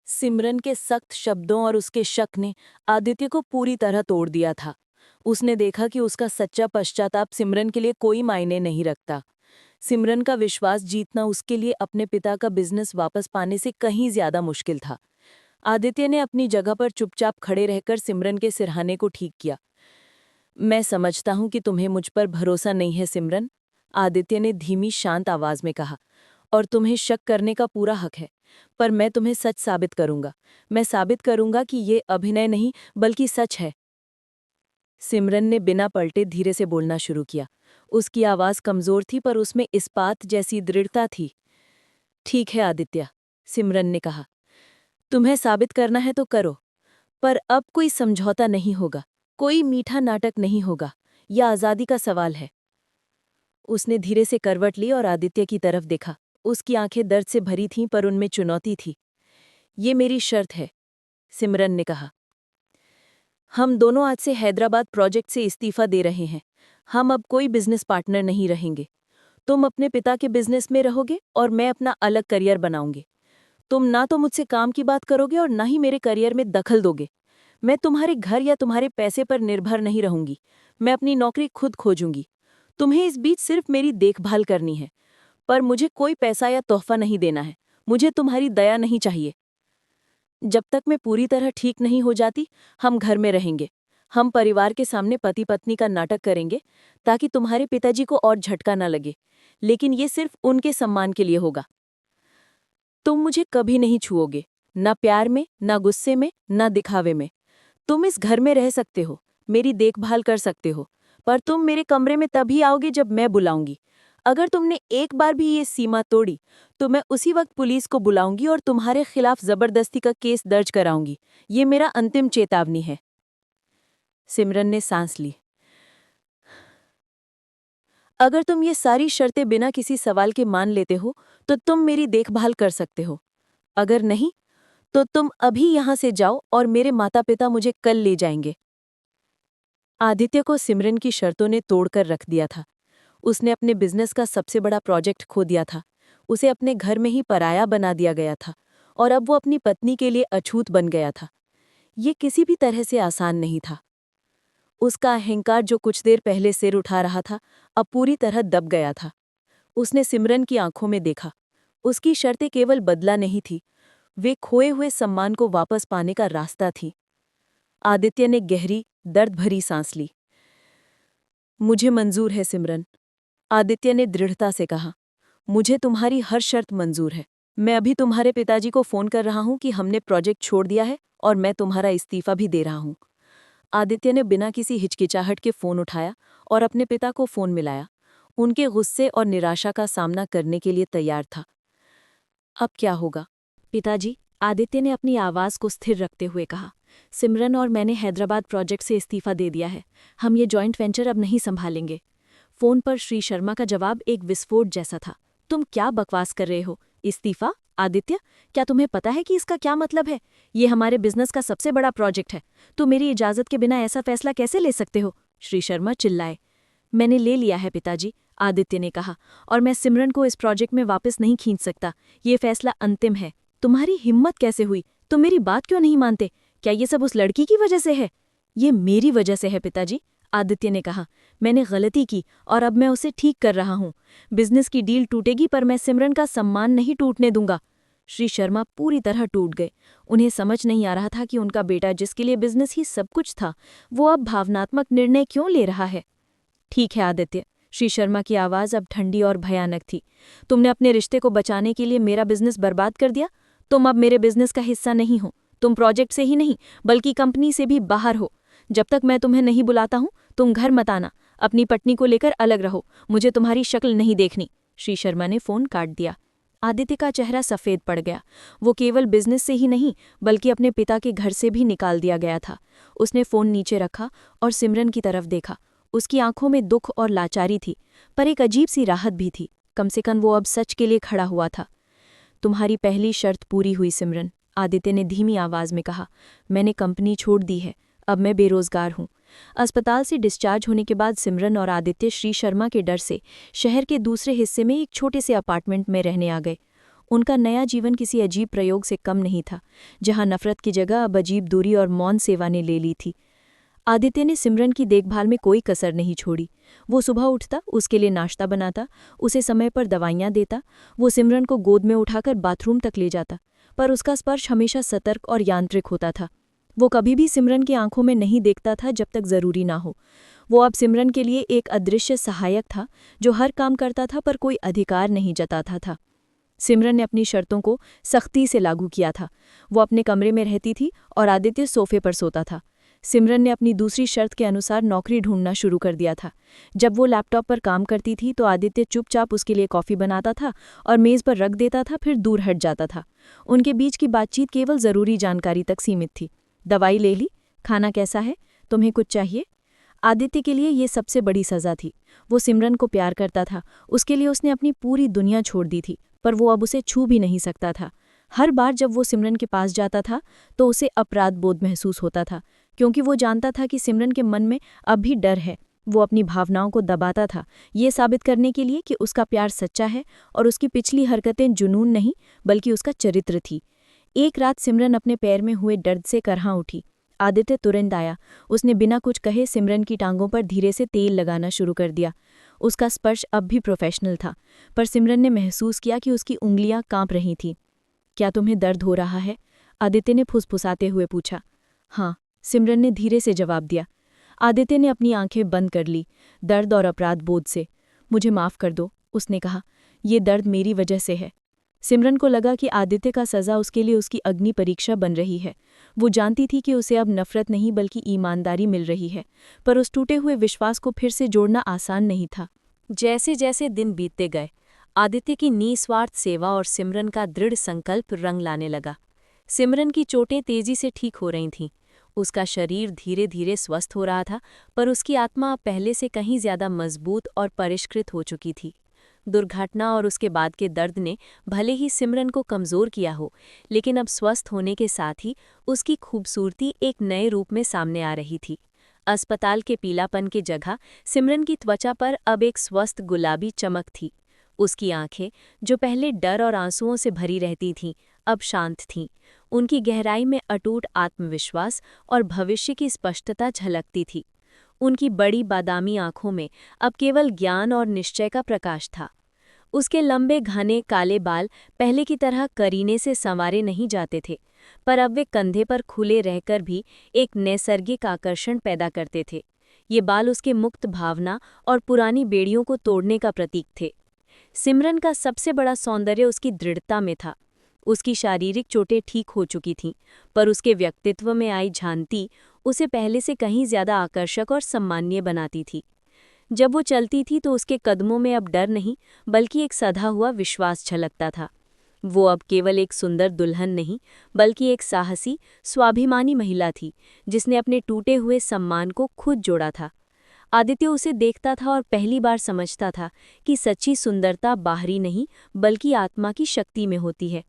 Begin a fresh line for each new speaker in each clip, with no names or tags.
सिमरन के सख्त शब्दों और उसके शक ने आदित्य को पूरी तरह तोड़ दिया था। उसने देखा कि उसका सच्चा पश्चाताप सिमरन के लिए कोई मायने नहीं रखता। सिमरन का विश्वास जीतना उसके लिए अपने पिता का बिजनेस वापस पाने से कहीं ज्यादा मुश्किल था। आदित्य ने अपनी जगह पर चुपचाप खड़े रहकर सिमरन के सिरहाने को ठीक किया। मैं समझता हूं कि तुम्हें मुझ पर भरोसा नहीं है सिमरन, आदित्य ने धीमी शांत आवाज में कहा, और तुम्हें शक करने का पूरा हक है। पर मैं तुम्हें सच साबित करूंगा। मैं साबित करूंगा कि ये अभिनय नहीं बल्कि सच है। सिमरन ने बिना पलटे धीरे से बोलना शुरू किया। उसकी आवाज कमजोर थी पर उसमें इस्पात जैसी दृढ़ता थी। ठीक है आदित्य, सिमरन ने कहा, तुम्हें साबित करना है तो करो, पर अब कोई समझौता नहीं होगा, कोई मीठा नाटक नहीं होगा। यह आजादी का सवाल है। उसने धीरे से करवट ली और आदित्य की तरफ देखा। उसकी आंखें दर्द से भरी थीं पर उनमें चुनौती थी। ये मेरी शर्त है, सिमरन ने कहा। हम दोनों आज से हैदराबाद प्रोजेक्ट से इस्तीफा दे रहे हैं। हम अब कोई बिजनेस पार्टनर नहीं रहेंगे। तुम अपने पिता के बिजनेस में रहोगे और मैं अपना अलग करियर बनाऊंगी। तुम ना तो मुझसे काम की बात करोगे और ना ही मेरे करियर में दखल दोगे। मैं तुम्हारे घर या तुम्हारे पैसे पर निर्भर नहीं रहूंगी। मैं अपनी नौकरी खुद खोजूंगी। तुम्हें इस बीच सिर्फ मेरी देखभाल करनी है, पर मुझे कोई पैसा या तोहफा नहीं देना है। मुझे तुम्हारी दया नहीं चाहिए। जब तक मैं पूरी तरह ठीक नहीं हो जाती, हम घर में रहेंगे। हम परिवार के सामने पति पत्नी का नाटक करेंगे ताकि तुम्हारे पिताजी को और झटका न लगे, लेकिन ये सिर्फ उनके सम्मान के लिए होगा। तुम मुझे कभी नहीं छुओगे, न प्यार में, न गुस्से में, न दिखावे में। तुम इस घर में रह सकते हो, मेरी देखभाल कर सकते हो, पर तुम मेरे कमरे में तभी आओगे जब मैं बुलाऊंगी। अगर तुमने एक बार भी ये सीमा तोड़ी तो मैं उसी वक्त पुलिस को बुलाऊंगी और तुम्हारे खिलाफ जबरदस्ती का केस दर्ज कराऊंगी। ये मेरा अंतिम चेतावनी है। सिमरन ने सांस ली। अगर तुम ये सारी शर्तें बिना किसी सवाल के मान लेते हो तो तुम मेरी देखभाल कर सकते हो। अगर नहीं तो तुम अभी यहां से जाओ और मेरे माता पिता मुझे कल ले जाएंगे। आदित्य को सिमरन की शर्तों ने तोड़कर रख दिया था। उसने अपने बिजनेस का सबसे बड़ा प्रोजेक्ट खो दिया था। उसे अपने घर में ही पराया बना दिया गया था और अब वो अपनी पत्नी के लिए अछूत बन गया था। ये किसी भी तरह से आसान नहीं था। उसका अहंकार जो कुछ देर पहले सिर उठा रहा था, अब पूरी तरह दब गया था। उसने सिमरन की आंखों में देखा। उसकी शर्तें केवल बदला नहीं थी, वे खोए हुए सम्मान को वापस पाने का रास्ता थी। आदित्य ने गहरी, दर्द भरी सांस ली। मुझे मंजूर है सिमरन, आदित्य ने दृढ़ता से कहा। मुझे तुम्हारी हर शर्त मंजूर है। मैं अभी तुम्हारे पिताजी को फोन कर रहा हूं कि हमने प्रोजेक्ट छोड़ दिया है और मैं तुम्हारा इस्तीफा भी दे रहा हूं। आदित्य ने बिना किसी हिचकिचाहट के फोन उठाया और अपने पिता को फोन मिलाया। उनके गुस्से और निराशा का सामना करने के लिए तैयार था। अब क्या होगा? पिताजी, आदित्य ने अपनी आवाज को स्थिर रखते हुए कहा, सिमरन और मैंने हैदराबाद प्रोजेक्ट से इस्तीफा दे दिया है। हम ये जॉइंट वेंचर अब नहीं संभालेंगे। फोन पर श्री शर्मा का जवाब एक विस्फोट जैसा था। तुम क्या बकवास कर रहे हो? इस्तीफा? आदित्य, क्या तुम्हें पता है कि इसका क्या मतलब है? ये हमारे बिजनेस का सबसे बड़ा प्रोजेक्ट है। तुम मेरी इजाजत के बिना ऐसा फैसला कैसे ले सकते हो? श्री शर्मा चिल्लाए। मैंने ले लिया है पिताजी, आदित्य ने कहा, और मैं सिमरन को इस प्रोजेक्ट में वापस नहीं खींच सकता। ये फैसला अंतिम है। तुम्हारी हिम्मत कैसे हुई? तुम मेरी बात क्यों नहीं मानते? क्या ये सब उस लड़की की वजह से है? ये मेरी वजह से है पिताजी, आदित्य ने कहा। मैंने गलती की और अब मैं उसे ठीक कर रहा हूँ। बिजनेस की डील टूटेगी पर मैं सिमरन का सम्मान नहीं टूटने दूंगा। श्री शर्मा पूरी तरह टूट गए। उन्हें समझ नहीं आ रहा था कि उनका बेटा, जिसके लिए बिजनेस ही सब कुछ था, वो अब भावनात्मक निर्णय क्यों ले रहा है। ठीक है आदित्य, श्री शर्मा की आवाज अब ठंडी और भयानक थी। तुमने अपने रिश्ते को बचाने के लिए मेरा बिजनेस बर्बाद कर दिया। तुम अब मेरे बिजनेस का हिस्सा नहीं हो। तुम प्रोजेक्ट से ही नहीं बल्कि कंपनी से भी बाहर हो। जब तक मैं तुम्हें नहीं बुलाता हूं तुम घर मत आना। अपनी पत्नी को लेकर अलग रहो। मुझे तुम्हारी शक्ल नहीं देखनी। श्री शर्मा ने फोन काट दिया। आदित्य का चेहरा सफेद पड़ गया। वो केवल बिजनेस से ही नहीं बल्कि अपने पिता के घर से भी निकाल दिया गया था। उसने फोन नीचे रखा और सिमरन की तरफ देखा। उसकी आंखों में दुख और लाचारी थी, पर एक अजीब सी राहत भी थी। कम से कम वो अब सच के लिए खड़ा हुआ था। तुम्हारी पहली शर्त पूरी हुई सिमरन, आदित्य ने धीमी आवाज में कहा। मैंने कंपनी छोड़ दी है। अब मैं बेरोजगार हूँ। अस्पताल से डिस्चार्ज होने के बाद सिमरन और आदित्य श्री शर्मा के डर से शहर के दूसरे हिस्से में एक छोटे से अपार्टमेंट में रहने आ गए। उनका नया जीवन किसी अजीब प्रयोग से कम नहीं था, जहां नफरत की जगह अब अजीब दूरी और मौन सेवा ने ले ली थी। आदित्य ने सिमरन की देखभाल में कोई कसर नहीं छोड़ी। वो सुबह उठता, उसके लिए नाश्ता बनाता, उसे समय पर दवाइयाँ देता, वो सिमरन को गोद में उठाकर बाथरूम तक ले जाता, पर उसका स्पर्श हमेशा सतर्क और यांत्रिक होता था। वो कभी भी सिमरन की आंखों में नहीं देखता था जब तक जरूरी ना हो। वो अब सिमरन के लिए एक अदृश्य सहायक था, जो हर काम करता था पर कोई अधिकार नहीं जताता था। सिमरन ने अपनी शर्तों को सख्ती से लागू किया था। वो अपने कमरे में रहती थी और आदित्य सोफे पर सोता था। सिमरन ने अपनी दूसरी शर्त के अनुसार नौकरी ढूंढना शुरू कर दिया था। जब वो लैपटॉप पर काम करती थी तो आदित्य चुपचाप उसके लिए कॉफ़ी बनाता था और मेज़ पर रख देता था, फिर दूर हट जाता था। उनके बीच की बातचीत केवल ज़रूरी जानकारी तक सीमित थी। दवाई ले ली? खाना कैसा है? तुम्हें कुछ चाहिए? आदित्य के लिए ये सबसे बड़ी सज़ा थी। वो सिमरन को प्यार करता था, उसके लिए उसने अपनी पूरी दुनिया छोड़ दी थी, पर वो अब उसे छू भी नहीं सकता था। हर बार जब वो सिमरन के पास जाता था तो उसे अपराध बोध महसूस होता था, क्योंकि वो जानता था कि सिमरन के मन में अब भी डर है। वो अपनी भावनाओं को दबाता था, ये साबित करने के लिए कि उसका प्यार सच्चा है और उसकी पिछली हरकतें जुनून नहीं बल्कि उसका चरित्र थी। एक रात सिमरन अपने पैर में हुए दर्द से करहां उठी। आदित्य तुरंत आया। उसने बिना कुछ कहे सिमरन की टांगों पर धीरे से तेल लगाना शुरू कर दिया। उसका स्पर्श अब भी प्रोफेशनल था, पर सिमरन ने महसूस किया कि उसकी उंगलियां कांप रही थीं। क्या तुम्हें दर्द हो रहा है? आदित्य ने फुसफुसाते हुए पूछा। हाँ, सिमरन ने धीरे से जवाब दिया। आदित्य ने अपनी आंखें बंद कर ली, दर्द और अपराध बोध से। मुझे माफ़ कर दो, उसने कहा। ये दर्द मेरी वजह से है। सिमरन को लगा कि आदित्य का सज़ा उसके लिए उसकी अग्नि परीक्षा बन रही है। वो जानती थी कि उसे अब नफरत नहीं बल्कि ईमानदारी मिल रही है, पर उस टूटे हुए विश्वास को फिर से जोड़ना आसान नहीं था। जैसे जैसे दिन बीतते गए, आदित्य की निस्वार्थ सेवा और सिमरन का दृढ़ संकल्प रंग लाने लगा। सिमरन की चोटें तेजी से ठीक हो रही थीं। उसका शरीर धीरे धीरे स्वस्थ हो रहा था, पर उसकी आत्मा अब पहले से कहीं ज्यादा मजबूत और परिष्कृत हो चुकी थी। दुर्घटना और उसके बाद के दर्द ने भले ही सिमरन को कमज़ोर किया हो, लेकिन अब स्वस्थ होने के साथ ही उसकी खूबसूरती एक नए रूप में सामने आ रही थी। अस्पताल के पीलापन की जगह सिमरन की त्वचा पर अब एक स्वस्थ गुलाबी चमक थी। उसकी आंखें, जो पहले डर और आंसुओं से भरी रहती थीं, अब शांत थीं। उनकी गहराई में अटूट आत्मविश्वास और भविष्य की स्पष्टता झलकती थी। उनकी बड़ी बादामी आंखों में अब केवल ज्ञान और निश्चय का प्रकाश था। उसके लंबे घने काले बाल पहले की तरह करीने से संवारे नहीं जाते थे, पर अब वे कंधे पर खुले रहकर भी एक नैसर्गिक आकर्षण पैदा करते थे। ये बाल उसके मुक्त भावना और पुरानी बेड़ियों को तोड़ने का प्रतीक थे। सिमरन का सबसे बड़ा सौंदर्य उसकी दृढ़ता में था। उसकी शारीरिक चोटें ठीक हो चुकी थीं, पर उसके व्यक्तित्व में आई झांती उसे पहले से कहीं ज्यादा आकर्षक और सम्मानीय बनाती थी। जब वो चलती थी तो उसके कदमों में अब डर नहीं बल्कि एक सधा हुआ विश्वास झलकता था। वो अब केवल एक सुंदर दुल्हन नहीं बल्कि एक साहसी, स्वाभिमानी महिला थी, जिसने अपने टूटे हुए सम्मान को खुद जोड़ा था। आदित्य उसे देखता था और पहली बार समझता था कि सच्ची सुंदरता बाहरी नहीं बल्कि आत्मा की शक्ति में होती है।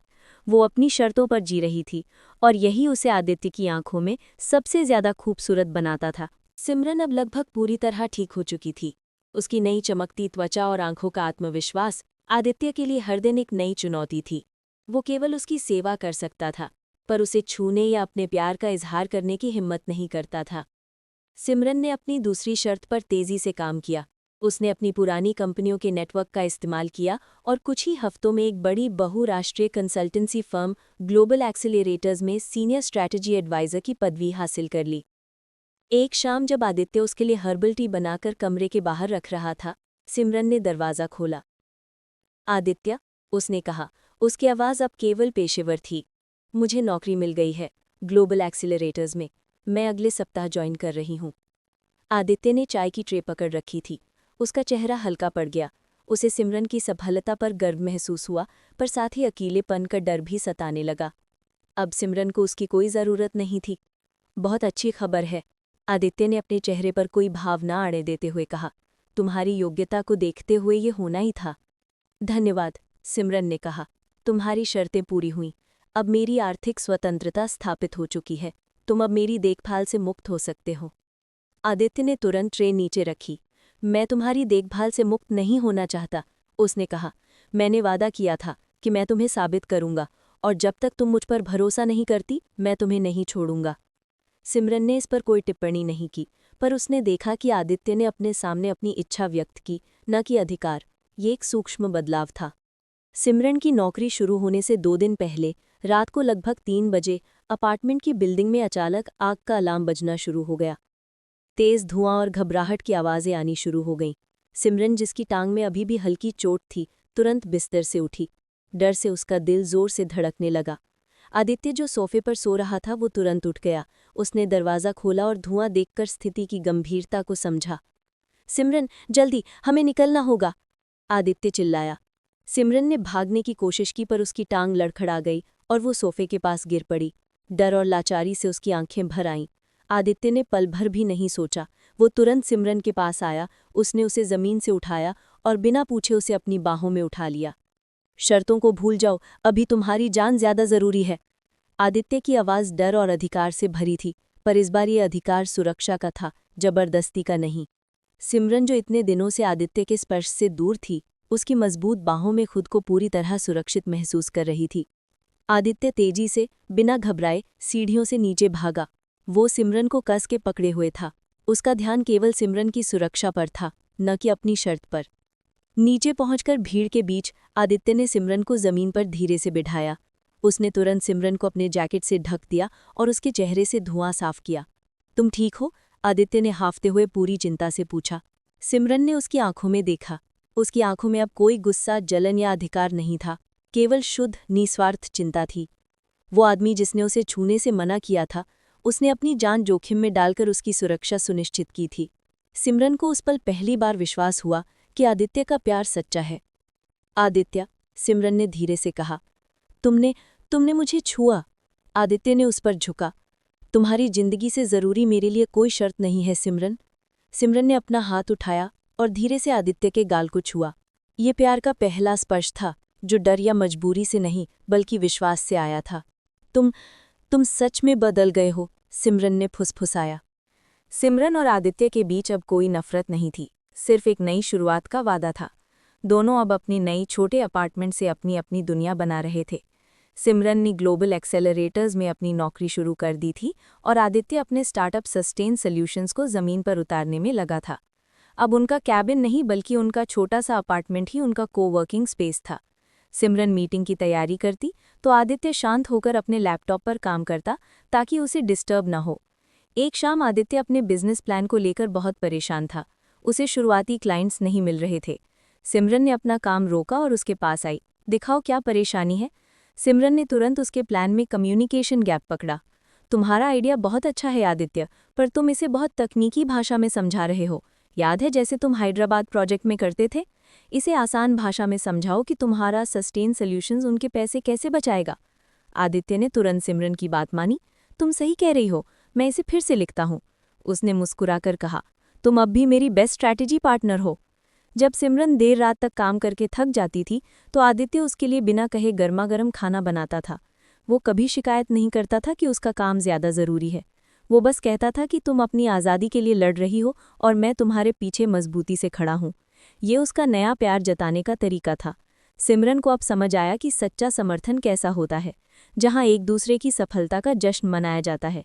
वो अपनी शर्तों पर जी रही थी और यही उसे आदित्य की आंखों में सबसे ज्यादा खूबसूरत बनाता था। सिमरन अब लगभग पूरी तरह ठीक हो चुकी थी। उसकी नई चमकती त्वचा और आंखों का आत्मविश्वास आदित्य के लिए हर दिन एक नई चुनौती थी। वो केवल उसकी सेवा कर सकता था, पर उसे छूने या अपने प्यार का इजहार करने की हिम्मत नहीं करता था। सिमरन ने अपनी दूसरी शर्त पर तेजी से काम किया। उसने अपनी पुरानी कंपनियों के नेटवर्क का इस्तेमाल किया और कुछ ही हफ्तों में एक बड़ी बहुराष्ट्रीय कंसल्टेंसी फर्म ग्लोबल एक्सेलरेटर्स में सीनियर स्ट्रैटेजी एडवाइजर की पदवी हासिल कर ली। एक शाम जब आदित्य उसके लिए हर्बल टी बनाकर कमरे के बाहर रख रहा था, सिमरन ने दरवाज़ा खोला। आदित्य, उसने कहा, उसकी आवाज़ अब केवल पेशेवर थी। मुझे नौकरी मिल गई है, ग्लोबल एक्सेलरेटर्स में। मैं अगले सप्ताह ज्वाइन कर रही हूँ। आदित्य ने चाय की ट्रे पकड़ रखी थी। उसका चेहरा हल्का पड़ गया। उसे सिमरन की सफलता पर गर्व महसूस हुआ, पर साथ ही अकेलेपन का डर भी सताने लगा। अब सिमरन को उसकी कोई ज़रूरत नहीं थी। बहुत अच्छी खबर है, आदित्य ने अपने चेहरे पर कोई भाव न आने देते हुए कहा। तुम्हारी योग्यता को देखते हुए ये होना ही था। धन्यवाद, सिमरन ने कहा। तुम्हारी शर्तें पूरी हुईं। अब मेरी आर्थिक स्वतंत्रता स्थापित हो चुकी है। तुम अब मेरी देखभाल से मुक्त हो सकते हो। आदित्य ने तुरंत ट्रे नीचे रखी। मैं तुम्हारी देखभाल से मुक्त नहीं होना चाहता, उसने कहा। मैंने वादा किया था कि मैं तुम्हें साबित करूंगा, और जब तक तुम मुझ पर भरोसा नहीं करती मैं तुम्हें नहीं छोड़ूंगा। सिमरन ने इस पर कोई टिप्पणी नहीं की, पर उसने देखा कि आदित्य ने अपने सामने अपनी इच्छा व्यक्त की, न कि अधिकार। ये एक सूक्ष्म बदलाव था। सिमरन की नौकरी शुरू होने से 2 दिन पहले रात को लगभग 3 बजे अपार्टमेंट की बिल्डिंग में अचानक आग का अलार्म बजना शुरू हो गया। तेज धुआं और घबराहट की आवाज़ें आनी शुरू हो गईं। सिमरन, जिसकी टांग में अभी भी हल्की चोट थी, तुरंत बिस्तर से उठी। डर से उसका दिल जोर से धड़कने लगा। आदित्य, जो सोफे पर सो रहा था, वो तुरंत उठ गया। उसने दरवाज़ा खोला और धुआं देखकर स्थिति की गंभीरता को समझा। सिमरन, जल्दी, हमें निकलना होगा, आदित्य चिल्लाया। सिमरन ने भागने की कोशिश की, पर उसकी टांग लड़खड़ा गई और वो सोफे के पास गिर पड़ी। डर और लाचारी से उसकी आंखें भर आईं। आदित्य ने पल भर भी नहीं सोचा। वो तुरंत सिमरन के पास आया, उसने उसे ज़मीन से उठाया और बिना पूछे उसे अपनी बाहों में उठा लिया। शर्तों को भूल जाओ, अभी तुम्हारी जान ज़्यादा ज़रूरी है। आदित्य की आवाज़ डर और अधिकार से भरी थी, पर इस बार ये अधिकार सुरक्षा का था, जबरदस्ती का नहीं। सिमरन, जो इतने दिनों से आदित्य के स्पर्श से दूर थी, उसकी मजबूत बाहों में खुद को पूरी तरह सुरक्षित महसूस कर रही थी। आदित्य तेजी से, बिना घबराए, सीढ़ियों से नीचे भागा। वो सिमरन को कस के पकड़े हुए था। उसका ध्यान केवल सिमरन की सुरक्षा पर था, न कि अपनी शर्त पर। नीचे पहुंचकर भीड़ के बीच आदित्य ने सिमरन को जमीन पर धीरे से बिठाया। उसने तुरंत सिमरन को अपने जैकेट से ढक दिया और उसके चेहरे से धुआं साफ किया। तुम ठीक हो? आदित्य ने हाफते हुए पूरी चिंता से पूछा। सिमरन ने उसकी आंखों में देखा। उसकी आंखों में अब कोई गुस्सा, जलन या अधिकार नहीं था, केवल शुद्ध, निस्वार्थ चिंता थी। वो आदमी जिसने उसे छूने से मना किया था, उसने अपनी जान जोखिम में डालकर उसकी सुरक्षा सुनिश्चित की थी। सिमरन को उस पल पहली बार विश्वास हुआ कि आदित्य का प्यार सच्चा है। आदित्य, सिमरन ने धीरे से कहा, तुमने तुमने मुझे छुआ। आदित्य ने उस पर झुका। तुम्हारी जिंदगी से ज़रूरी मेरे लिए कोई शर्त नहीं है, सिमरन। सिमरन ने अपना हाथ उठाया और धीरे से आदित्य के गाल को छुआ। ये प्यार का पहला स्पर्श था, जो डर या मजबूरी से नहीं, बल्कि विश्वास से आया था। तुम सच में बदल गए हो, सिमरन ने फुसफुसाया। सिमरन और आदित्य के बीच अब कोई नफरत नहीं थी, सिर्फ एक नई शुरुआत का वादा था। दोनों अब अपनी नई छोटे अपार्टमेंट से अपनी अपनी दुनिया बना रहे थे। सिमरन ने ग्लोबल एक्सेलरेटर्स में अपनी नौकरी शुरू कर दी थी और आदित्य अपने स्टार्टअप सस्टेन सॉल्यूशंस को ज़मीन पर उतारने में लगा था। अब उनका कैबिन नहीं, बल्कि उनका छोटा सा अपार्टमेंट ही उनका कोवर्किंग स्पेस था। सिमरन मीटिंग की तैयारी करती तो आदित्य शांत होकर अपने लैपटॉप पर काम करता, ताकि उसे डिस्टर्ब न हो। एक शाम आदित्य अपने बिजनेस प्लान को लेकर बहुत परेशान था। उसे शुरुआती क्लाइंट्स नहीं मिल रहे थे। सिमरन ने अपना काम रोका और उसके पास आई। दिखाओ क्या परेशानी है। सिमरन ने तुरंत उसके प्लान में कम्युनिकेशन गैप पकड़ा। तुम्हारा आइडिया बहुत अच्छा है आदित्य, पर तुम इसे बहुत तकनीकी भाषा में समझा रहे हो। याद है जैसे तुम हैदराबाद प्रोजेक्ट में करते थे? इसे आसान भाषा में समझाओ कि तुम्हारा सस्टेन सॉल्यूशंस उनके पैसे कैसे बचाएगा। आदित्य ने तुरंत सिमरन की बात मानी। तुम सही कह रही हो, मैं इसे फिर से लिखता हूँ, उसने मुस्कुराकर कहा। तुम अब भी मेरी बेस्ट स्ट्रैटेजी पार्टनर हो। जब सिमरन देर रात तक काम करके थक जाती थी, तो आदित्य उसके लिए बिना कहे गर्मा-गर्म खाना बनाता था। वो कभी शिकायत नहीं करता था कि उसका काम ज़्यादा ज़रूरी है। वो बस कहता था कि तुम अपनी आज़ादी के लिए लड़ रही हो और मैं तुम्हारे पीछे मजबूती से खड़ा हूँ। ये उसका नया प्यार जताने का तरीका था। सिमरन को अब समझ आया कि सच्चा समर्थन कैसा होता है, जहाँ एक दूसरे की सफलता का जश्न मनाया जाता है।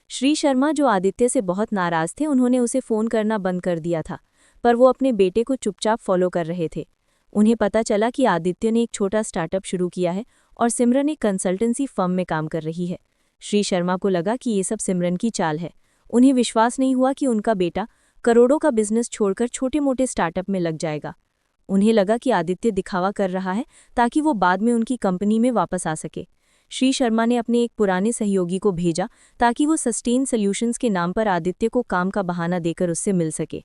श्री शर्मा, जो आदित्य से बहुत नाराज़ थे, उन्होंने उसे फ़ोन करना बंद कर दिया था, पर वो अपने बेटे को चुपचाप फॉलो कर रहे थे। उन्हें पता चला कि आदित्य ने एक छोटा स्टार्टअप शुरू किया है और सिमरन एक कंसल्टेंसी फर्म में काम कर रही है। श्री शर्मा को लगा कि ये सब सिमरन की चाल है। उन्हें विश्वास नहीं हुआ कि उनका बेटा करोड़ों का बिजनेस छोड़कर छोटे-मोटे स्टार्टअप में लग जाएगा। उन्हें लगा कि आदित्य दिखावा कर रहा है ताकि वो बाद में उनकी कंपनी में वापस आ सके। श्री शर्मा ने अपने एक पुराने सहयोगी को भेजा ताकि वो सस्टेन सॉल्यूशंस के नाम पर आदित्य को काम का बहाना देकर उससे मिल सके।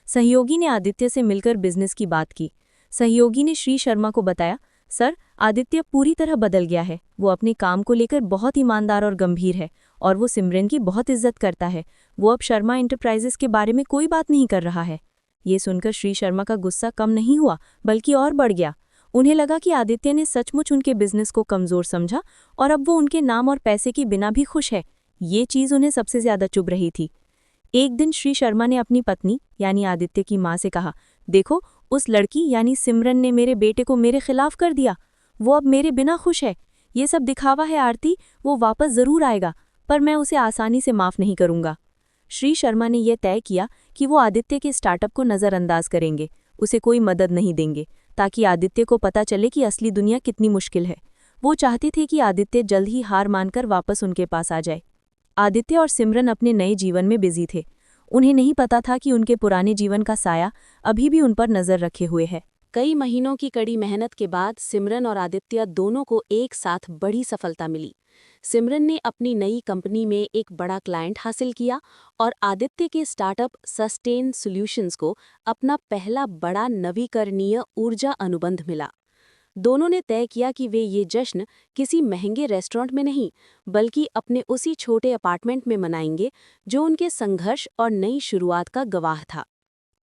सहयोगी ने आदित्य से मिलकर बिजनेस की बात की। सहयोगी ने श्री शर्मा को बताया, सर, आदित्य पूरी तरह बदल गया है। वो अपने काम को लेकर बहुत ईमानदार और गंभीर है और वो सिमरन की बहुत इज्जत करता है। वो अब शर्मा एंटरप्राइजेस के बारे में कोई बात नहीं कर रहा है। ये सुनकर श्री शर्मा का गुस्सा कम नहीं हुआ, बल्कि और बढ़ गया। उन्हें लगा कि आदित्य ने सचमुच उनके बिजनेस को कमज़ोर समझा और अब वो उनके नाम और पैसे के बिना भी खुश है। ये चीज़ उन्हें सबसे ज़्यादा चुभ रही थी। एक दिन श्री शर्मा ने अपनी पत्नी यानी आदित्य की माँ से कहा, देखो, उस लड़की यानी सिमरन ने मेरे बेटे को मेरे खिलाफ कर दिया।
वो अब मेरे बिना खुश है। ये सब दिखावा है आरती, वो वापस जरूर आएगा, पर मैं उसे आसानी से माफ नहीं करूंगा। श्री शर्मा ने यह तय किया कि वो आदित्य के स्टार्टअप को नज़रअंदाज करेंगे, उसे कोई मदद नहीं देंगे, ताकि आदित्य को पता चले कि असली दुनिया कितनी मुश्किल है। वो चाहते थे कि आदित्य जल्द ही हार मानकर वापस उनके पास आ जाए। आदित्य और सिमरन अपने नए जीवन में बिजी थे। उन्हें नहीं पता था कि उनके पुराने जीवन का साया अभी भी उन पर नजर रखे हुए है।
कई महीनों की कड़ी मेहनत के बाद सिमरन और आदित्य दोनों को एक साथ बड़ी सफलता मिली। सिमरन ने अपनी नई कंपनी में एक बड़ा क्लाइंट हासिल किया और आदित्य के स्टार्टअप सस्टेन सॉल्यूशंस को अपना पहला बड़ा नवीकरणीय ऊर्जा अनुबंध मिला। दोनों ने तय किया कि वे ये जश्न किसी महंगे रेस्टोरेंट में नहीं, बल्कि अपने उसी छोटे अपार्टमेंट में मनाएंगे जो उनके संघर्ष और नई शुरुआत का गवाह था।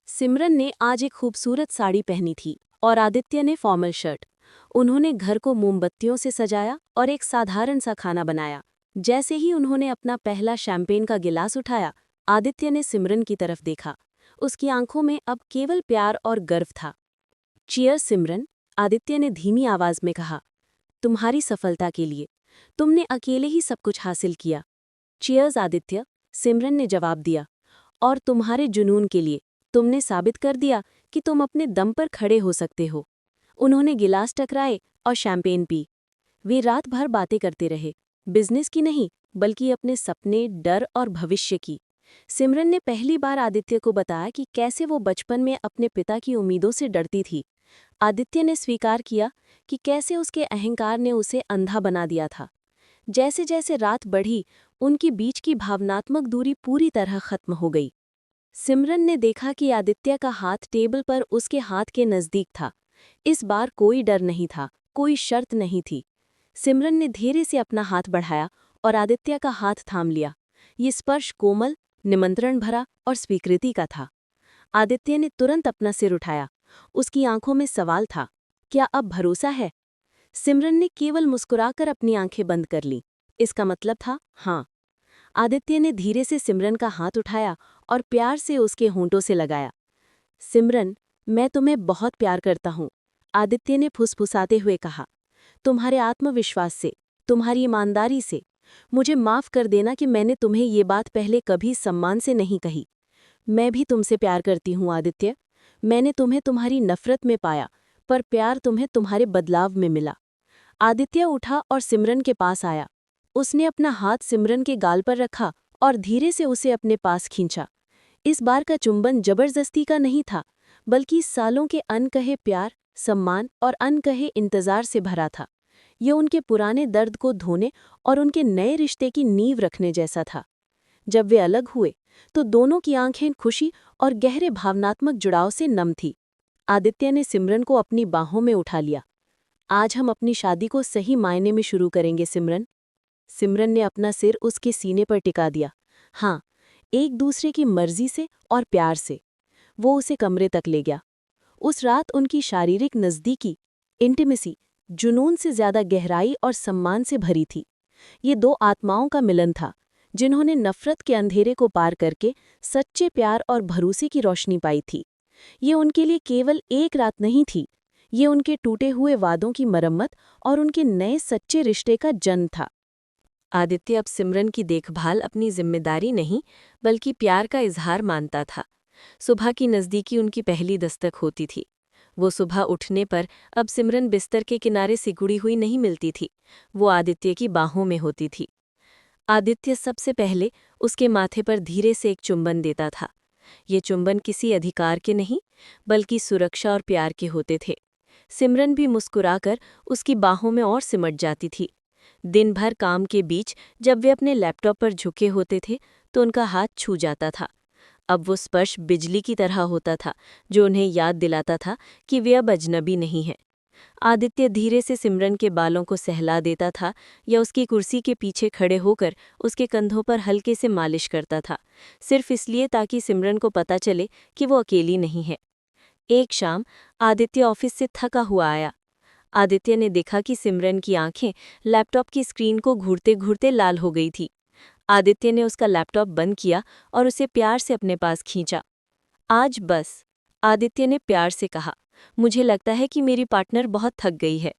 सिमरन ने आज एक खूबसूरत साड़ी पहनी थी और आदित्य ने फॉर्मल शर्ट। उन्होंने घर को मोमबत्तियों से सजाया और एक साधारण सा खाना बनाया। जैसे ही उन्होंने अपना पहला शैंपेन का गिलास उठाया, आदित्य ने सिमरन की तरफ देखा। उसकी आंखों में अब केवल प्यार और गर्व था। चीयर्स सिमरन, आदित्य ने धीमी आवाज में कहा। तुम्हारी सफलता के लिए। तुमने अकेले ही सब कुछ हासिल किया। चीयर्स आदित्य, सिमरन ने जवाब दिया। और तुम्हारे जुनून के लिए। तुमने साबित कर दिया कि तुम अपने दम पर खड़े हो सकते हो। उन्होंने गिलास टकराए और शैंपेन पी। वे रात भर बातें करते रहे, बिजनेस की नहीं, बल्कि अपने सपने, डर और भविष्य की। सिमरन ने पहली बार आदित्य को बताया कि कैसे वो बचपन में अपने पिता की उम्मीदों से डरती थी। आदित्य ने स्वीकार किया कि कैसे उसके अहंकार ने उसे अंधा बना दिया था। जैसे जैसे रात बढ़ी, उनके बीच की भावनात्मक दूरी पूरी तरह खत्म हो गई। सिमरन ने देखा कि आदित्य का हाथ टेबल पर उसके हाथ के नज़दीक था। इस बार कोई डर नहीं था, कोई शर्त नहीं थी। सिमरन ने धीरे से अपना हाथ बढ़ाया और आदित्य का हाथ थाम लिया। ये स्पर्श कोमल, निमंत्रण भरा और स्वीकृति का था। आदित्य ने तुरंत अपना सिर उठाया। उसकी आंखों में सवाल था, क्या अब भरोसा है? सिमरन ने केवल मुस्कुराकर अपनी आंखें बंद कर लीं। इसका मतलब था हाँ। आदित्य ने धीरे से सिमरन का हाथ उठाया और प्यार से उसके होंठों से लगाया। सिमरन, मैं तुम्हें बहुत प्यार करता हूँ, आदित्य ने फुसफुसाते हुए कहा। तुम्हारे आत्मविश्वास से, तुम्हारी ईमानदारी से। मुझे माफ कर देना कि मैंने तुम्हें ये बात पहले कभी सम्मान से नहीं कही। मैं भी तुमसे प्यार करती हूँ आदित्य। मैंने तुम्हें तुम्हारी नफरत में पाया, पर प्यार तुम्हें तुम्हारे बदलाव में मिला। आदित्य उठा और सिमरन के पास आया। उसने अपना हाथ सिमरन के गाल पर रखा और धीरे से उसे अपने पास खींचा। इस बार का चुंबन जबरदस्ती का नहीं था, बल्कि सालों के अनकहे प्यार, सम्मान और अनकहे इंतजार से भरा था। ये उनके पुराने दर्द को धोने और उनके नए रिश्ते की नींव रखने जैसा था। जब वे अलग हुए, तो दोनों की आंखें खुशी और गहरे भावनात्मक जुड़ाव से नम थी। आदित्य ने सिमरन को अपनी बाहों में उठा लिया। आज हम अपनी शादी को सही मायने में शुरू करेंगे सिमरन। सिमरन ने अपना सिर उसके सीने पर टिका दिया। हाँ, एक दूसरे की मर्जी से और प्यार से। वो उसे कमरे तक ले गया। उस रात उनकी शारीरिक नज़दीकी, इंटीमेसी, जुनून से ज्यादा गहराई और सम्मान से भरी थी। ये दो आत्माओं का मिलन था, जिन्होंने नफरत के अंधेरे को पार करके सच्चे प्यार और भरोसे की रोशनी पाई थी। ये उनके लिए केवल एक रात नहीं थी, ये उनके टूटे हुए वादों की मरम्मत और उनके नए सच्चे रिश्ते का जन्म था। आदित्य अब सिमरन की देखभाल अपनी जिम्मेदारी नहीं, बल्कि प्यार का इजहार मानता था। सुबह की नज़दीकी उनकी पहली दस्तक होती थी। वो सुबह उठने पर अब सिमरन बिस्तर के किनारे सिकुड़ी हुई नहीं मिलती थी, वो आदित्य की बाहों में होती थी। आदित्य सबसे पहले उसके माथे पर धीरे से एक चुंबन देता था। ये चुंबन किसी अधिकार के नहीं, बल्कि सुरक्षा और प्यार के होते थे। सिमरन भी मुस्कुराकर उसकी बाहों में और सिमट जाती थी। दिन भर काम के बीच जब वे अपने लैपटॉप पर झुके होते थे, तो उनका हाथ छू जाता था। अब वो स्पर्श बिजली की तरह होता था, जो उन्हें याद दिलाता था कि वे अब अजनबी नहीं हैं। आदित्य धीरे से सिमरन के बालों को सहला देता था या उसकी कुर्सी के पीछे खड़े होकर उसके कंधों पर हल्के से मालिश करता था, सिर्फ इसलिए ताकि सिमरन को पता चले कि वो अकेली नहीं है। एक शाम आदित्य ऑफिस से थका हुआ आया। आदित्य ने देखा कि सिमरन की आंखें लैपटॉप की स्क्रीन को घूरते घूरते लाल हो गई थी। आदित्य ने उसका लैपटॉप बंद किया और उसे प्यार से अपने पास खींचा। आज बस, आदित्य ने प्यार से कहा, मुझे लगता है कि मेरी पार्टनर बहुत थक गई है।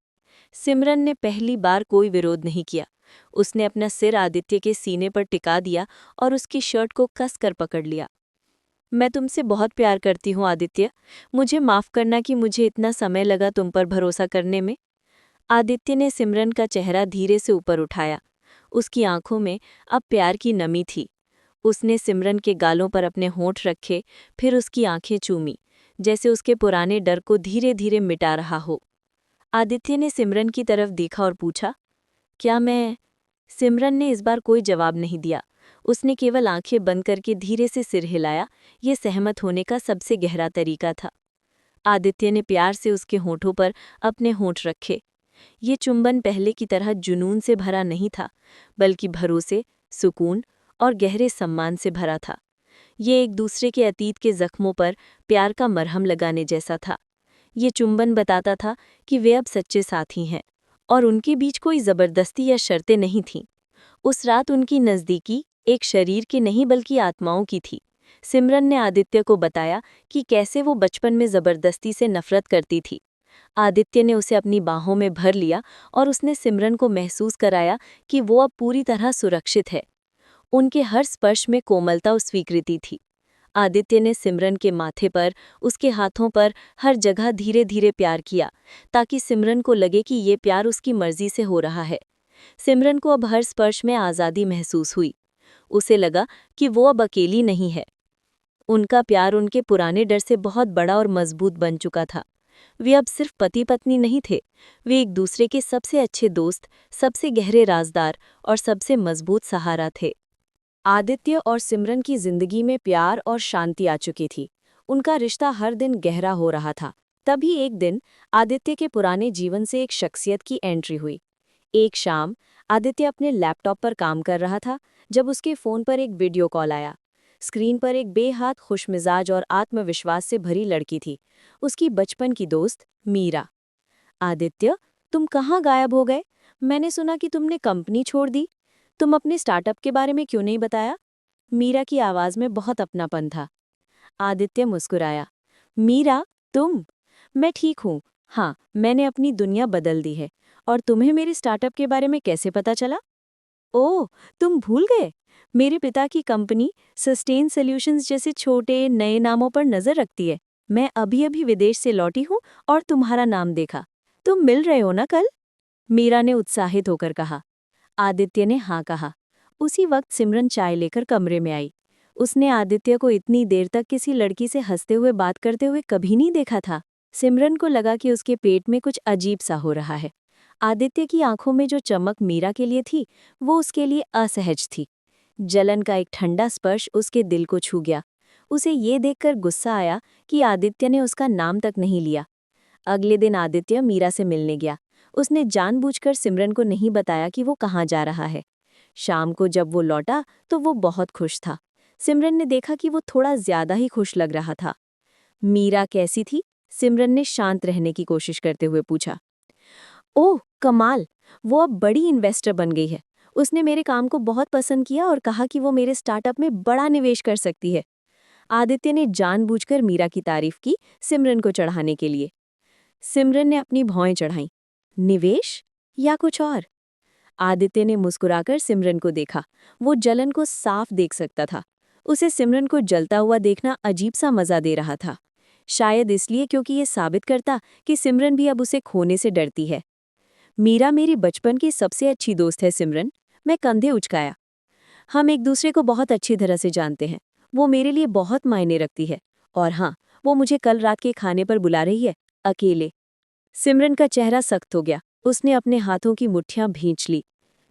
सिमरन ने पहली बार कोई विरोध नहीं किया। उसने अपना सिर आदित्य के सीने पर टिका दिया और उसकी शर्ट को कसकर पकड़ लिया। मैं तुमसे बहुत प्यार करती हूँ आदित्य, मुझे माफ करना कि मुझे इतना समय लगा तुम पर भरोसा करने में। आदित्य ने सिमरन का चेहरा धीरे से ऊपर उठाया। उसकी आंखों में अब प्यार की नमी थी। उसने सिमरन के गालों पर अपने होंठ रखे, फिर उसकी आंखें चूमी, जैसे उसके पुराने डर को धीरे धीरे मिटा रहा हो। आदित्य ने सिमरन की तरफ देखा और पूछा, क्या मैं? सिमरन ने इस बार कोई जवाब नहीं दिया। उसने केवल आंखें बंद करके धीरे से सिर हिलाया। ये सहमत होने का सबसे गहरा तरीका था। आदित्य ने प्यार से उसके होंठों पर अपने होंठ रखे। ये चुंबन पहले की तरह जुनून से भरा नहीं था, बल्कि भरोसे, सुकून और गहरे सम्मान से भरा था। ये एक दूसरे के अतीत के जख्मों पर प्यार का मरहम लगाने जैसा था। ये चुंबन बताता था कि वे अब सच्चे साथी हैं और उनके बीच कोई जबरदस्ती या शर्तें नहीं थीं। उस रात उनकी नज़दीकी एक शरीर की नहीं बल्कि आत्माओं की थी। सिमरन ने आदित्य को बताया कि कैसे वो बचपन में जबरदस्ती से नफरत करती थी। आदित्य ने उसे अपनी बाहों में भर लिया और उसने सिमरन को महसूस कराया कि वो अब पूरी तरह सुरक्षित है। उनके हर स्पर्श में कोमलता और स्वीकृति थी। आदित्य ने सिमरन के माथे पर, उसके हाथों पर, हर जगह धीरे धीरे प्यार किया, ताकि सिमरन को लगे कि ये प्यार उसकी मर्जी से हो रहा है। सिमरन को अब हर स्पर्श में आज़ादी महसूस हुई। उसे लगा कि वो अब अकेली नहीं है। उनका प्यार उनके पुराने डर से बहुत बड़ा और मजबूत बन चुका था। वे अब सिर्फ पति पत्नी नहीं थे, वे एक दूसरे के सबसे अच्छे दोस्त, सबसे गहरे राजदार और सबसे मजबूत सहारा थे। आदित्य और सिमरन की जिंदगी में प्यार और शांति आ चुकी थी। उनका रिश्ता हर दिन गहरा हो रहा था। तभी एक दिन आदित्य के पुराने जीवन से एक शख्सियत की एंट्री हुई। एक शाम आदित्य अपने लैपटॉप पर काम कर रहा था जब उसके फ़ोन पर एक वीडियो कॉल आया। स्क्रीन पर एक बेहद खुशमिजाज और आत्मविश्वास से भरी लड़की थी, उसकी बचपन की दोस्त मीरा। आदित्य, तुम कहाँ गायब हो गए? मैंने सुना कि तुमने कंपनी छोड़ दी। तुम अपने स्टार्टअप के बारे में क्यों नहीं बताया? मीरा की आवाज़ में बहुत अपनापन था। आदित्य मुस्कुराया। मीरा, तुम? मैं ठीक हूँ। हाँ, मैंने अपनी दुनिया बदल दी है। और तुम्हें मेरे स्टार्टअप के बारे में कैसे पता चला? ओह, तुम भूल गए? मेरे पिता की कंपनी सस्टेन सॉल्यूशंस जैसे छोटे नए नामों पर नजर रखती है। मैं अभी अभी विदेश से लौटी हूँ और तुम्हारा नाम देखा। तुम मिल रहे हो ना कल? मीरा ने उत्साहित होकर कहा। आदित्य ने हाँ कहा। उसी वक्त सिमरन चाय लेकर कमरे में आई। उसने आदित्य को इतनी देर तक किसी लड़की से हंसते हुए बात करते हुए कभी नहीं देखा था। सिमरन को लगा कि उसके पेट में कुछ अजीब सा हो रहा है। आदित्य की आंखों में जो चमक मीरा के लिए थी, वो उसके लिए असहज थी। जलन का एक ठंडा स्पर्श उसके दिल को छू गया। उसे ये देखकर गुस्सा आया कि आदित्य ने उसका नाम तक नहीं लिया। अगले दिन आदित्य मीरा से मिलने गया। उसने जानबूझकर सिमरन को नहीं बताया कि वो कहाँ जा रहा है। शाम को जब वो लौटा तो वो बहुत खुश था। सिमरन ने देखा कि वो थोड़ा ज्यादा ही खुश लग रहा था। मीरा कैसी थी? सिमरन ने शांत रहने की कोशिश करते हुए पूछा। ओह कमाल, वो अब बड़ी इन्वेस्टर बन गई है। उसने मेरे काम को बहुत पसंद किया और कहा कि वो मेरे स्टार्टअप में बड़ा निवेश कर सकती है। आदित्य ने जानबूझकर मीरा की तारीफ की, सिमरन को चढ़ाने के लिए। सिमरन ने अपनी भौएं चढ़ाईं। निवेश या कुछ और? आदित्य ने मुस्कुराकर सिमरन को देखा। वो जलन को साफ देख सकता था। उसे सिमरन को जलता हुआ देखना अजीब सा मजा दे रहा था। शायद इसलिए क्योंकि ये साबित करता कि सिमरन भी अब उसे खोने से डरती है। मीरा मेरी बचपन की सबसे अच्छी दोस्त है सिमरन। मैं कंधे उचकाया। हम एक दूसरे को बहुत अच्छी तरह से जानते हैं। वो मेरे लिए बहुत मायने रखती है। और हाँ, वो मुझे कल रात के खाने पर बुला रही है, अकेले। सिमरन का चेहरा सख्त हो गया। उसने अपने हाथों की मुट्ठियां भींच ली।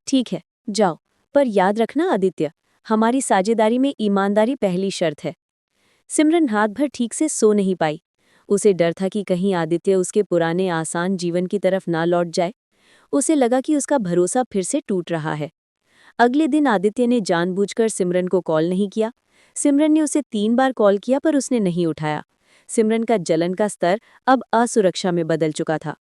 ठीक है, जाओ, पर याद रखना आदित्य, हमारी साझेदारी में ईमानदारी पहली शर्त है। सिमरन रात भर ठीक से सो नहीं पाई। उसे डर था कि कहीं आदित्य उसके पुराने आसान जीवन की तरफ ना लौट जाए। उसे लगा कि उसका भरोसा फिर से टूट रहा है। अगले दिन आदित्य ने जानबूझकर सिमरन को कॉल नहीं किया। सिमरन ने उसे 3 बार कॉल किया पर उसने नहीं उठाया। सिमरन का जलन का स्तर अब असुरक्षा में बदल चुका था।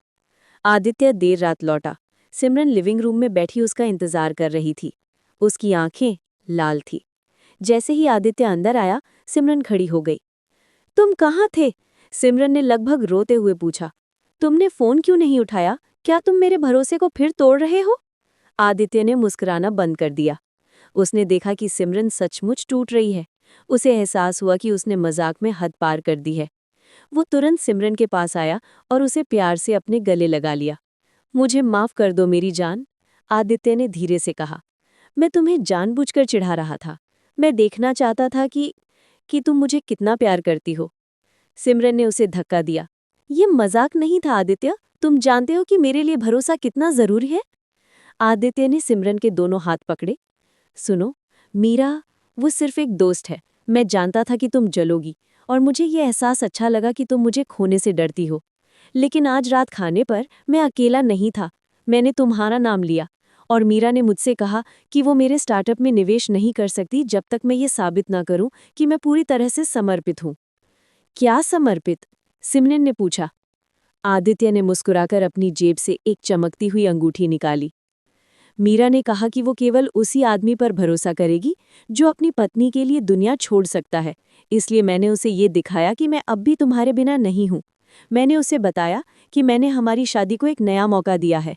आदित्य देर रात लौटा। सिमरन लिविंग रूम में बैठी उसका इंतजार कर रही थी। उसकी आंखें लाल थी। जैसे ही आदित्य अंदर आया, सिमरन खड़ी हो गई। तुम कहाँ थे? सिमरन ने लगभग रोते हुए पूछा। तुमने फोन क्यों नहीं उठाया? क्या तुम मेरे भरोसे को फिर तोड़ रहे हो? आदित्य ने मुस्कुराना बंद कर दिया। उसने देखा कि सिमरन सचमुच टूट रही है। उसे एहसास हुआ कि उसने मजाक में हद पार कर दी है। वो तुरंत सिमरन के पास आया और उसे प्यार से अपने गले लगा लिया। मुझे माफ कर दो मेरी जान, आदित्य ने धीरे से कहा। मैं तुम्हें जानबूझकर चिढ़ा रहा था। मैं देखना चाहता था कि तुम मुझे कितना प्यार करती हो। सिमरन ने उसे धक्का दिया। ये मजाक नहीं था आदित्य, तुम जानते हो कि मेरे लिए भरोसा कितना जरूरी है। आदित्य ने सिमरन के दोनों हाथ पकड़े। सुनो मीरा, वो सिर्फ एक दोस्त है। मैं जानता था कि तुम जलोगी और मुझे ये एहसास अच्छा लगा कि तुम मुझे खोने से डरती हो। लेकिन आज रात खाने पर मैं अकेला नहीं था। मैंने तुम्हारा नाम लिया और मीरा ने मुझसे कहा कि वो मेरे स्टार्टअप में निवेश नहीं कर सकती जब तक मैं ये साबित ना करूं कि मैं पूरी तरह से समर्पित हूं। क्या समर्पित? सिमरन ने पूछा। आदित्य ने मुस्कुराकर अपनी जेब से एक चमकती हुई अंगूठी निकाली। मीरा ने कहा कि वो केवल उसी आदमी पर भरोसा करेगी जो अपनी पत्नी के लिए दुनिया छोड़ सकता है। इसलिए मैंने उसे ये दिखाया कि मैं अब भी तुम्हारे बिना नहीं हूं। मैंने उसे बताया कि मैंने हमारी शादी को एक नया मौका दिया है।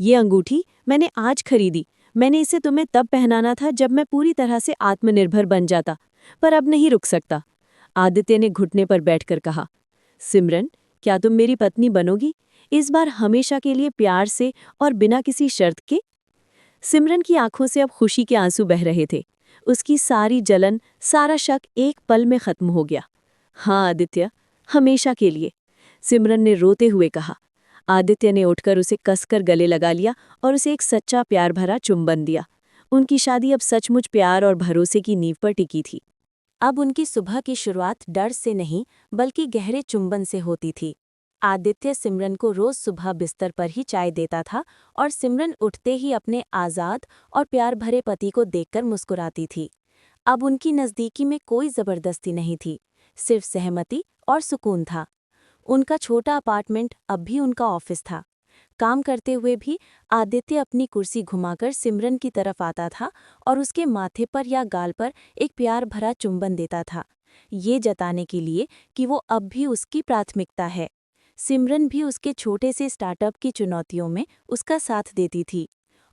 ये अंगूठी मैंने आज खरीदी। मैंने इसे तुम्हें तब पहनाना था जब मैं पूरी तरह से आत्मनिर्भर बन जाता, पर अब नहीं रुक सकता। आदित्य ने घुटने पर बैठकर कहा। सिमरन, क्या तुम मेरी पत्नी बनोगी? इस बार हमेशा के लिए प्यार से और बिना किसी शर्त के? सिमरन की आंखों से अब खुशी के आंसू बह रहे थे। उसकी सारी जलन, सारा शक एक पल में खत्म हो गया। हाँ आदित्य, हमेशा के लिए, सिमरन ने रोते हुए कहा। आदित्य ने उठकर उसे कसकर गले लगा लिया और उसे एक सच्चा प्यार भरा चुंबन दिया। उनकी शादी अब सचमुच प्यार और भरोसे की नींव पर टिकी थी। अब उनकी सुबह की शुरुआत डर से नहीं बल्कि गहरे चुंबन से होती थी। आदित्य सिमरन को रोज सुबह बिस्तर पर ही चाय देता था और सिमरन उठते ही अपने आज़ाद और प्यार भरे पति को देखकर मुस्कुराती थी। अब उनकी नज़दीकी में कोई ज़बरदस्ती नहीं थी, सिर्फ सहमति और सुकून था। उनका छोटा अपार्टमेंट अब भी उनका ऑफिस था। काम करते हुए भी आदित्य अपनी कुर्सी घुमाकर सिमरन की तरफ आता था और उसके माथे पर या गाल पर एक प्यार भरा चुंबन देता था, ये जताने के लिए कि वो अब भी उसकी प्राथमिकता है। सिमरन भी उसके छोटे से स्टार्टअप की चुनौतियों में उसका साथ देती थी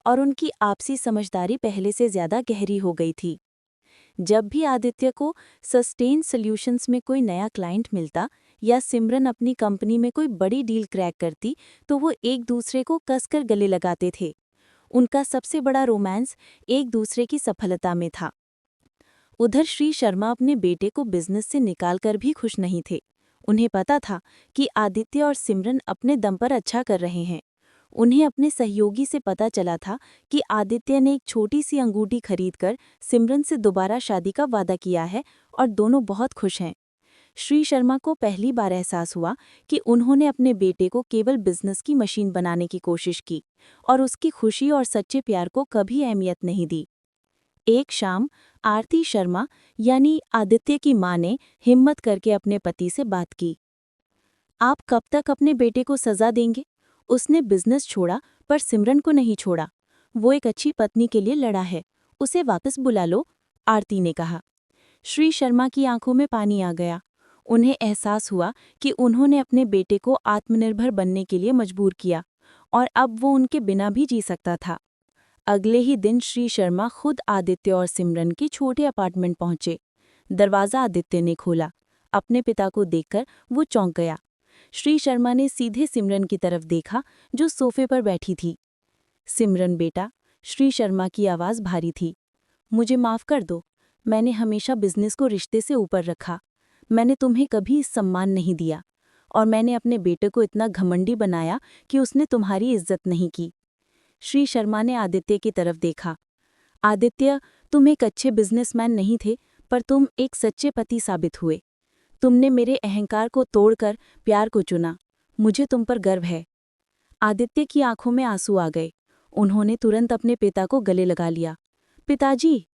और उनकी आपसी समझदारी पहले से ज़्यादा गहरी हो गई थी। जब भी आदित्य को सस्टेन सॉल्यूशंस में कोई नया क्लाइंट मिलता या सिमरन अपनी कंपनी में कोई बड़ी डील क्रैक करती, तो वो एक दूसरे को कसकर गले लगाते थे। उनका सबसे बड़ा रोमांस एक दूसरे की सफलता में था। उधर श्री शर्मा अपने बेटे को बिजनेस से निकालकर भी खुश नहीं थे। उन्हें पता था कि आदित्य और सिमरन अपने दम पर अच्छा कर रहे हैं। उन्हें अपने सहयोगी से पता चला था कि आदित्य ने एक छोटी सी अंगूठी खरीदकर सिमरन से दोबारा शादी का वादा किया है और दोनों बहुत खुश हैं। श्री शर्मा को पहली बार एहसास हुआ कि उन्होंने अपने बेटे को केवल बिजनेस की मशीन बनाने की कोशिश की और उसकी खुशी और सच्चे प्यार को कभी अहमियत नहीं दी। एक शाम आरती शर्मा यानी आदित्य की मां ने हिम्मत करके अपने पति से बात की। आप कब तक अपने बेटे को सजा देंगे? उसने बिजनेस छोड़ा पर सिमरन को नहीं छोड़ा। वो एक अच्छी पत्नी के लिए लड़ा है, उसे वापस बुला लो, आरती ने कहा। श्री शर्मा की आंखों में पानी आ गया। उन्हें एहसास हुआ कि उन्होंने अपने बेटे को आत्मनिर्भर बनने के लिए मजबूर किया और अब वो उनके बिना भी जी सकता था। अगले ही दिन श्री शर्मा खुद आदित्य और सिमरन के छोटे अपार्टमेंट पहुंचे। दरवाज़ा आदित्य ने खोला। अपने पिता को देखकर वो चौंक गया। श्री शर्मा ने सीधे सिमरन की तरफ देखा जो सोफे पर बैठी थी। सिमरन बेटा, श्री शर्मा की आवाज़ भारी थी। मुझे माफ़ कर दो, मैंने हमेशा बिजनेस को रिश्ते से ऊपर रखा। मैंने तुम्हें कभी सम्मान नहीं दिया और मैंने अपने बेटे को इतना घमंडी बनाया कि उसने तुम्हारी इज्जत नहीं की। श्री शर्मा ने आदित्य की तरफ देखा। आदित्य, तुम एक अच्छे बिजनेसमैन नहीं थे, पर तुम एक सच्चे पति साबित हुए। तुमने मेरे अहंकार को तोड़कर प्यार को चुना। मुझे तुम पर गर्व है। आदित्य की आंखों में आंसू आ गए। उन्होंने तुरंत अपने पिता को गले लगा लिया। पिताजी!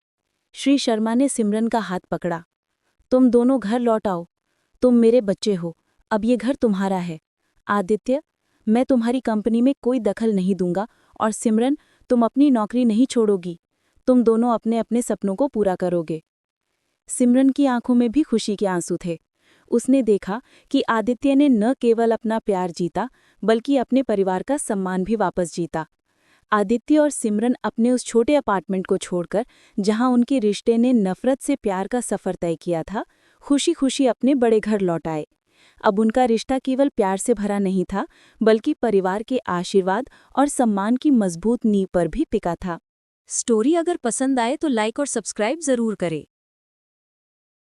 श्री शर्मा ने सिमरन का हाथ पकड़ा। तुम दोनों घर लौट आओ। तुम मेरे बच्चे हो, अब ये घर तुम्हारा है। आदित्य, मैं तुम्हारी कंपनी में कोई दखल नहीं दूंगा और सिमरन, तुम अपनी नौकरी नहीं छोड़ोगी। तुम दोनों अपने अपने सपनों को पूरा करोगे। सिमरन की आंखों में भी खुशी के आंसू थे। उसने देखा कि आदित्य ने न केवल अपना प्यार जीता बल्कि अपने परिवार का सम्मान भी वापस जीता। आदित्य और सिमरन अपने उस छोटे अपार्टमेंट को छोड़कर, जहां उनके रिश्ते ने नफरत से प्यार का सफर तय किया था, खुशी खुशी अपने बड़े घर लौट आए। अब उनका रिश्ता केवल प्यार से भरा नहीं था, बल्कि परिवार के आशीर्वाद और सम्मान की मजबूत नींव पर भी टिका था।
स्टोरी अगर पसंद आए तो लाइक और सब्सक्राइब जरूर करें।